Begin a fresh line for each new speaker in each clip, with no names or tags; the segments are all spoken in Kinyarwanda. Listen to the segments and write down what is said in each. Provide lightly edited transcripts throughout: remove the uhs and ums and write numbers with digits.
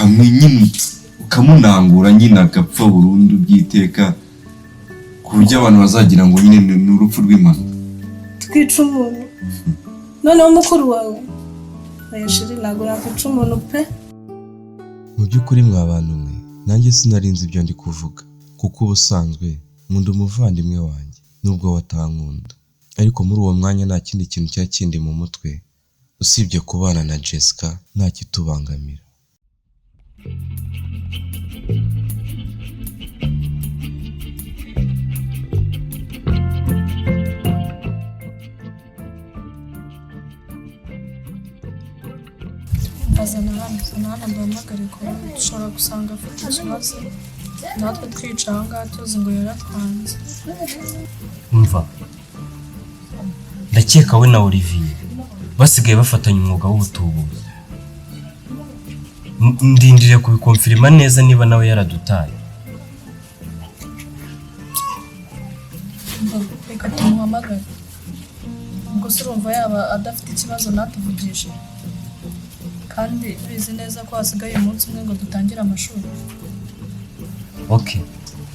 nyine ukamunangura nyine agapfa burundu byiteka ku buryo abantu bazagira ngo nyine ni urupfu rw'impanuka.
Twica umuntu noneho mukuru wawe ayashiri ntabwo nakwica umuntu pe.
Mu by'ukuri mwabantu mwe nanjye sinarinzi ibyo ndi kuvuga kuko ubusanzwe nkunda umuvandimwe wanjye nubwo watankunda, ariko muri uwo mwanya nta kindi kintu cya kindi mu mutwe usibye kubana na Jessica nta kitubangamira.
Azana hano mbamagare ko dushobora gusanga afite ikibazo natwe twica aho ngaho tuzi ngo yaratwanze.
Umva, ndakeka we na Olivier basigaye bafatanya umwuga w'ubutubuzi. Ndindiriye kubikonfirima neza niba nawe yaradutaye.
Reka tumuhamagare. Ubwo se urumva yaba adafite ikibazo natuvugisha? Kandi bizi neza ko hasigaye umunsi umwe ngo dutangire amashuri.
Okay,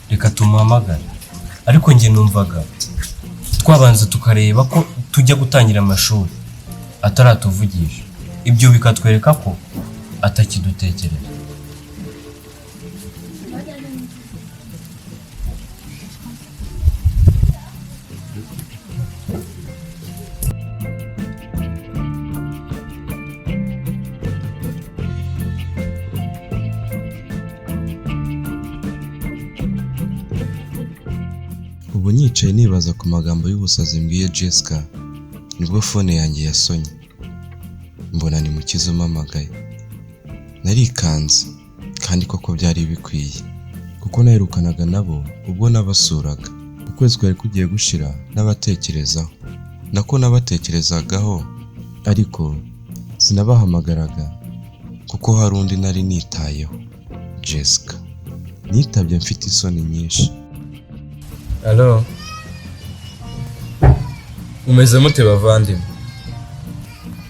reka tumuhamagare. Ariko njye numvaga twabanza tukareba ko tujya gutangira amashuri ataratuvugisha. Ibyo bikatwereka ko atakidutekereza.
Ubu nicaye nibaza ku magambo y'ubusazi mbwiye Jessica nibwo phone yanjye yasonye mbona ni Mukiza umpamagaye. Narikanze kandi koko byari bikwiye kuko naherukanaga nabo ubwo nabasuraga. Ukwezi kwari kugiye gushira nabatekerezagaho ariko sinabahamagaraga kuko hari undi nari nitayeho, Jessica. Nitabye mfite isoni nyinshi.
Hello. Umeze mute bavandimwe?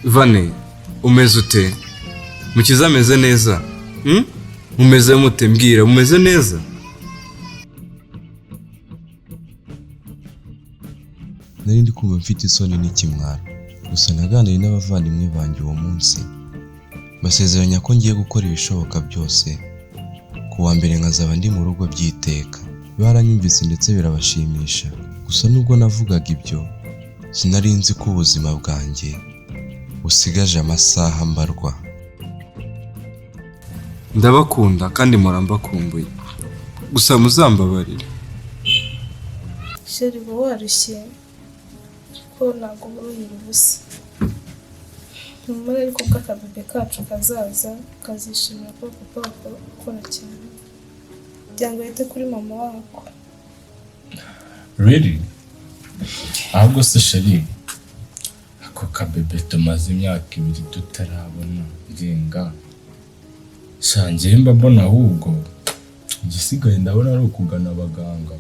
Vane, umeze ute? Mukiza ameze neza? Umeze mute mbwira, umeze neza?
Nari ndi kumva mfite isoni n'ikimwaro. Gusa naganiriye n'abavandimwe banjye uwo munsi. Basezeranya ko ngiye gukora ibishoboka byose. Ku wa mbere nkazaba ndi mu rugo byiteka. Baranyumvise ndetse birabashimisha. Gusa nubwo navugaga ibyo, sinari nzi ko ubuzima bwanjye busigaje amasaha mbarwa.
Ndabakunda kandi murambakumbuye. Gusa muzambabarire.
Sheri bo warushye ko ntabwo muruhira ubusa. Numara ariko bw'akabebe kacu kazaza kazishimira ko papa akora cyane. Byanga yite kuri mama wako.
Really? Ahubwo se Sheri, ako kabebe tumaze imyaka 2 tutarabona ngenga. Shangiye mbona ahubwo igisigaye ndabona ari ukugana abaganga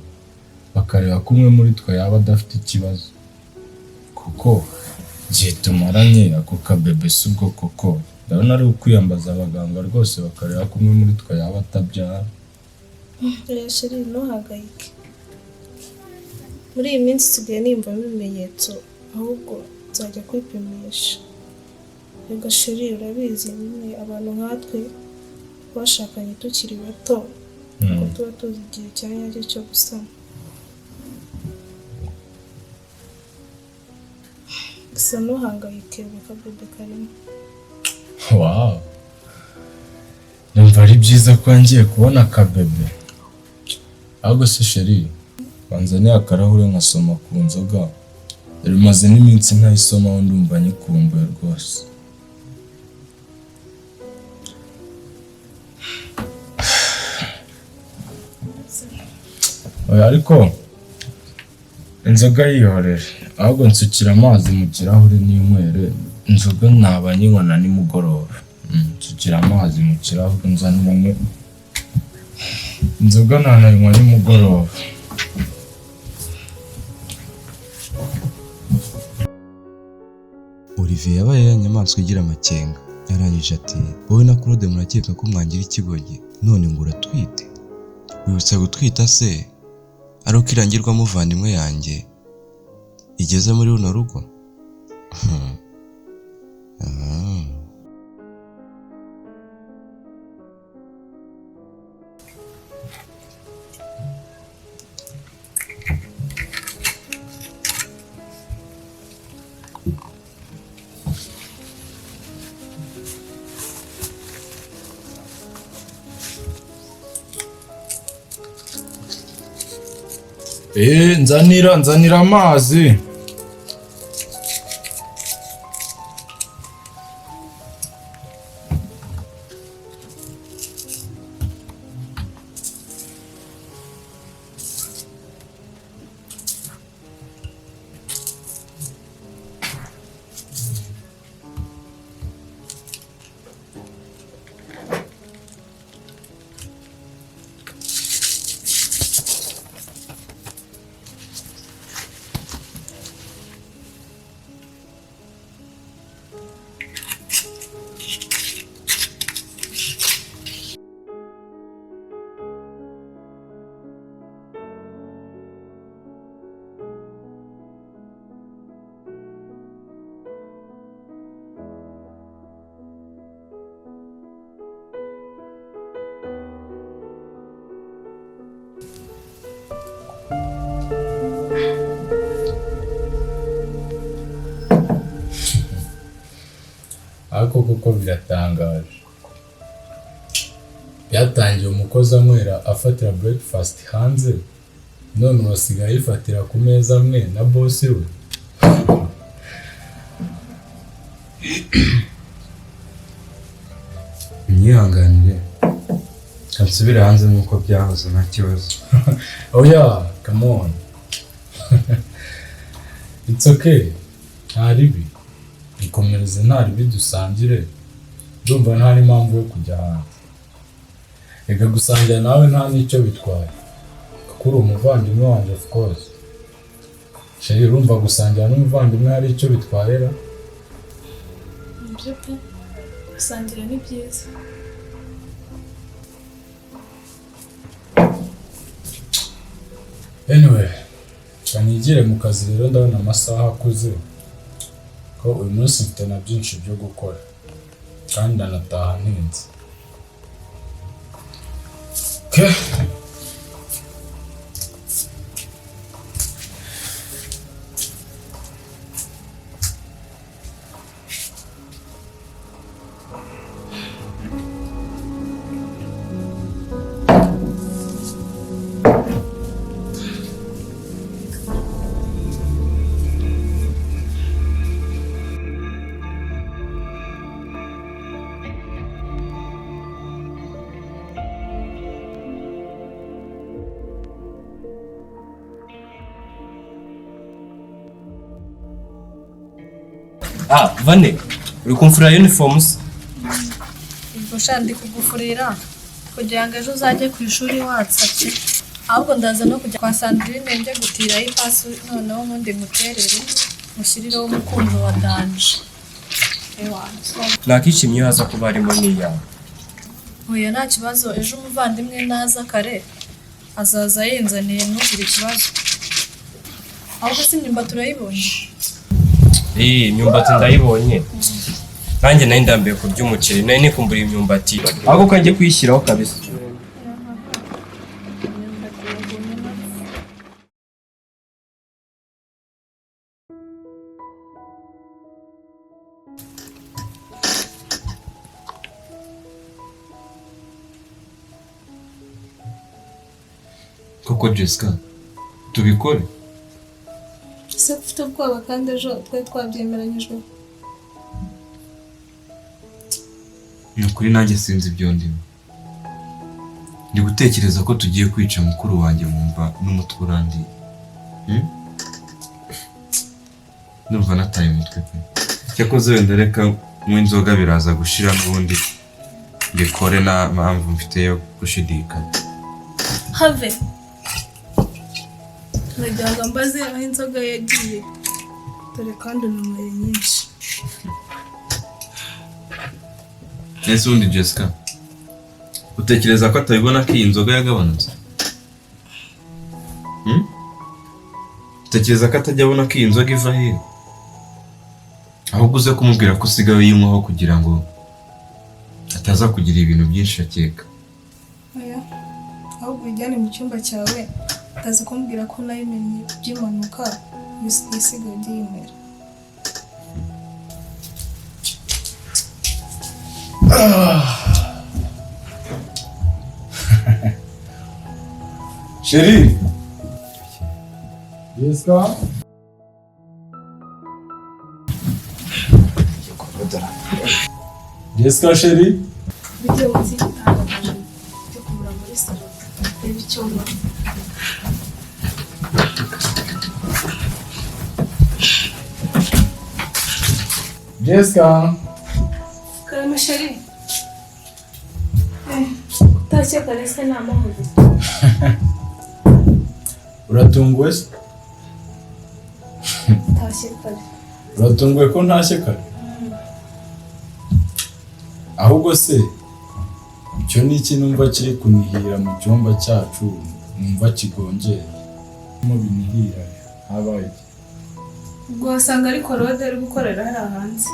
bakareba kumwe muri twe yaba adafite ikibazo. Kuko gihe tumaranye ako kabebe subwo koko ndabona ari ukwiyambaza abaganga rwose bakareba kumwe muri twe yaba atabyara.
Sheri ntuhangayike. Muri iyi minsi sigaye nimva ibimenyetso ahubwo nzajya kwipimisha. Yego Sheri urabizi nyine abantu nkatwe bashakanye tukiri bato ngo tuba tuzi igihe cyanyacyo cyo gusama. Gusa ntuhangayike akabebe karimo.
Wow. Numva ari byiza ko ngiye kubona akabebe. Ahubwo se Sheri, banzaniye akarahure nkasoma ku nzoga. Rimaze n'iminsi ntayisomaho ndumva nyikumbuye rwose. Oya ariko inzoga yihorere. Ahubwo nsukira amazi mu kirahure n'inywere. Inzoga ntaba nyinywa na nimugoroba. Nsukira amazi mu kirahure nzaniranye. Inzoga ntanayinywa nimugoroba.
Olivier yabaye ya nyamaswa igira amakenga. Yarangije ati wowe na Claude murakeka ko mwangira ikigogi none ngo uratwite? Wibutse gutwita se ari uko irangirwa muvandimwe yanjye igeze muri runo rugo?
Nzanira amazi. Ariko kuko biratangaje. Byatangiye umukozi anywera afatira breakfast hanze, none basigaye yifatira ku meza amwe na boss we.
Nyihanganire kansubira hanze nk'uko byahoze nta kibazo.
Oh yeah, come on. It's okay. Nta ribi. Ikomereze nta ribi dusangire. Ndumva nta n'impamvu yo kujya hanze. Ega gusangira nawe nta n'icyo bitwaye. Kuko uri umuvandimwe wanjye of course. Sheri urumva gusangira n'umuvandimwe hari icyo bitwayera?
Nibyo pe, gusangira ni byiza.
Anyway, kanigire mu kazi rero ndabona amasaha akuze. Ko uyu munsi mfite na byinshi byo gukora. Kandi ndanataha ntinze. Okay.
Vane, uri kumfurira uniform se?
Ubwo shandi kugufurira kugira ngo ejo uzajye ku ishuri watsatse. Ahubwo ndaza no kujya kwa Sandrine njye gutiraho ipasi noneho nkundi muterere mushyirireho umukunzo wa danje.
Nakishimye haza kuba harimo n'iyawe.
Oya nta kibazo, ejo umuvandimwe naza kare azaza yinzaniye ntugire ikibazo. Ahubwo si imyumba turayibonye.
Imyumbati ndayibonye. Nanjye nari ndambiye kurya umuceri, nari nikumbura imyumbati. Ahubwo kajye kuyishyiraho kabisa.
Koko Jessica, tubikore?
Se ufite ubwoba kandi ejo twari twabyemeranyijwe.
Ni ukuri nanjye sinzi ibyo ndimo. Ndi gutekereza ko tugiye kwica mukuru wanjye mwumva n'umutwe urandiye. Ndumva nataye umutwe pe. Cyakoze wenda reka nk'inzoga biraza gushira n'ubundi mbikore nta mpamvu mfite yo gushidikanya.
Have nagira ngo mbaze aho inzoga yagiye, dore kandi unumere nyinshi.
Ese undi Jessica, utekereza ko atabibona ko iyi nzoga yagabanutse? Utekereza ko atajya abona ko iyi nzoga iva hehe? Ahubwo uze kumubwira ko usigaye yinywaho kugira ngo ataza kugira ibintu byinshi akeka.
Oya, ahubwo ujyane mu cyumba cyawe utaza kumbwira ko nabimenye by'impanuka yisigaye ugiyinywera.
Chérie. Jessica. Jessica chérie.
Bijye munsi y'igitanda cyo kumura muri salo. Reba icyumba.
Jessica.
Karama chérie. Utashye kare se ni amahoro.
Uratunguwe se?
Utashye kare.
Uratunguwe ko ntashye kare? Ahubwo se icyo ni iki numva kiri kunihira mu cyumba cyacu, numva kigongeye mu binihira habaye?
Ubwo wasanga ari korode ari gukorera hariya hanze.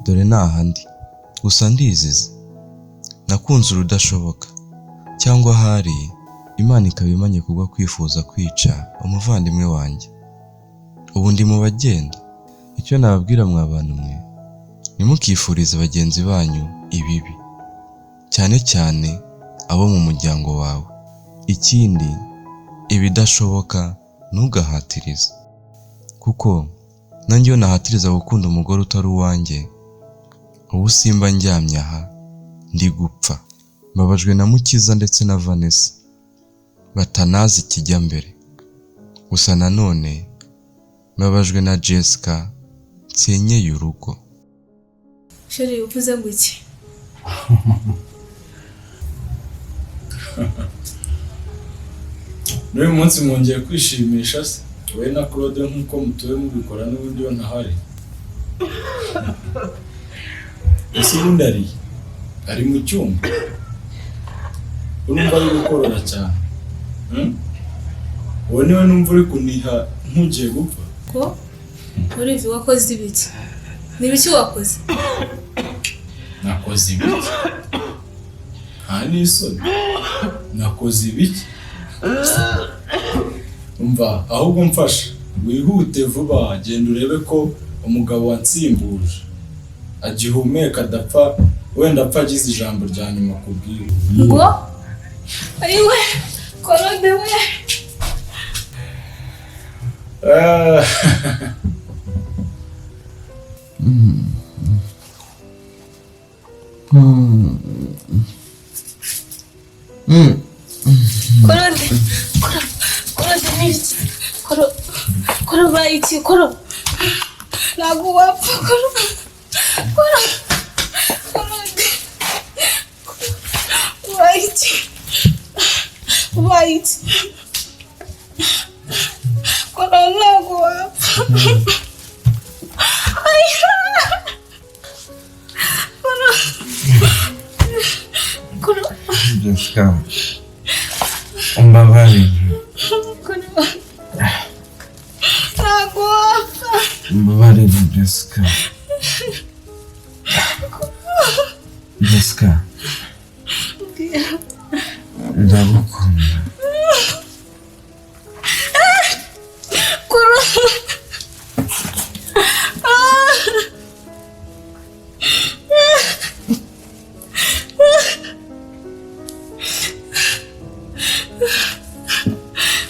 dore n'ahandi gusa ndizize nakunze urudashoboka cyangwa hari Imana ikaba imanye kubwo kwifuza kwica umuvandimwe wanjye. Ubu ndi mu bagenda. Icyo nababwira mwa bantu mwe, ntimukifurize bagenzi banyu ibibi, cyane cyane abo mu muryango wawe. Ikindi, ibidashoboka ntugahatirize, kuko nanjye iyo nahatiriza gukunda umugore utari uwanjye, ubu simba njyamye aha ndi gupfa. Mbabajwe na Mukiza ndetse na Vanessa batanazi ikijya mbere. Gusa nanone mbabajwe na Jessica nsenyeye urugo.
Chérie, uvuze ngo iki?
N'uyu munsi mwongeye kwishimisha se? Wowe na Claude nk'uko mutuye mubikora n'ubundi yo ntahari. Ese ubundi ari mu cyumba? Urumva ari gukorora cyane. Wowe niwe numva uri kuniha ntugiye gupfa?
Ko? Urivi wakoze ibiki? Ni ibiki wakoze?
Nakoze ibiki? Nta n'isoni. Nakoze ibiki? Umva, ahubwo mfasha. Wihute vuba, genda urebe ko umugabo wansimbuje agihumeka adapfa, wenda apfa agize ijambo rya nyuma kubwira.
Ngo? Ayiwe, Claude we. Claude ni iki? Koro bayiki, koro. Ntabwo wapfa, koro. Bayiki. Koro ntabwo wapfa.
Jessica, umbabarire.
Ntabwo wapfa.
Umbabarire Jessica. Jessica, ndagukunda.
Koro.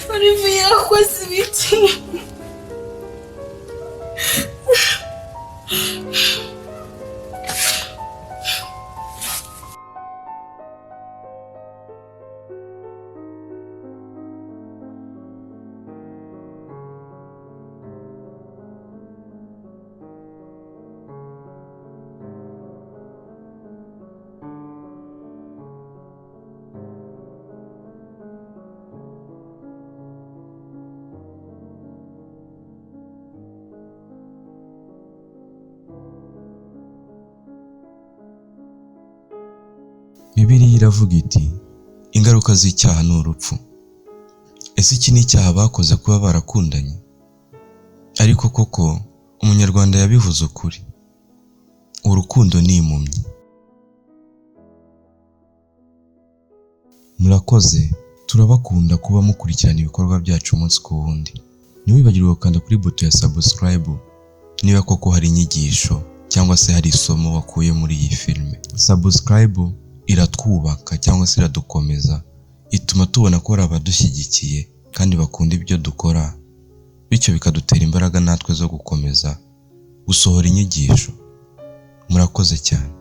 Olivier yakoze ibiki?
Bibiliya iravuga iti ingaruka z'icyaha ni urupfu. Ese iki ni icyaha bakoze kuba barakundanye? Ariko koko umunyarwanda yabivuze ukuri, urukundo ni impumyi. Murakoze, turabakunda kuba mukurikirana ibikorwa byacu umunsi ku wundi. Ntiwibagirwe gukanda kuri buto ya subscribe niba koko hari inyigisho cyangwa se hari isomo wakuye muri iyi filime. Subscribe iratwubaka cyangwa se iradukomeza, ituma tubona ko hari abadushyigikiye kandi bakunda ibyo dukora, bityo bikadutera imbaraga natwe zo gukomeza gusohora inyigisho. Murakoze cyane.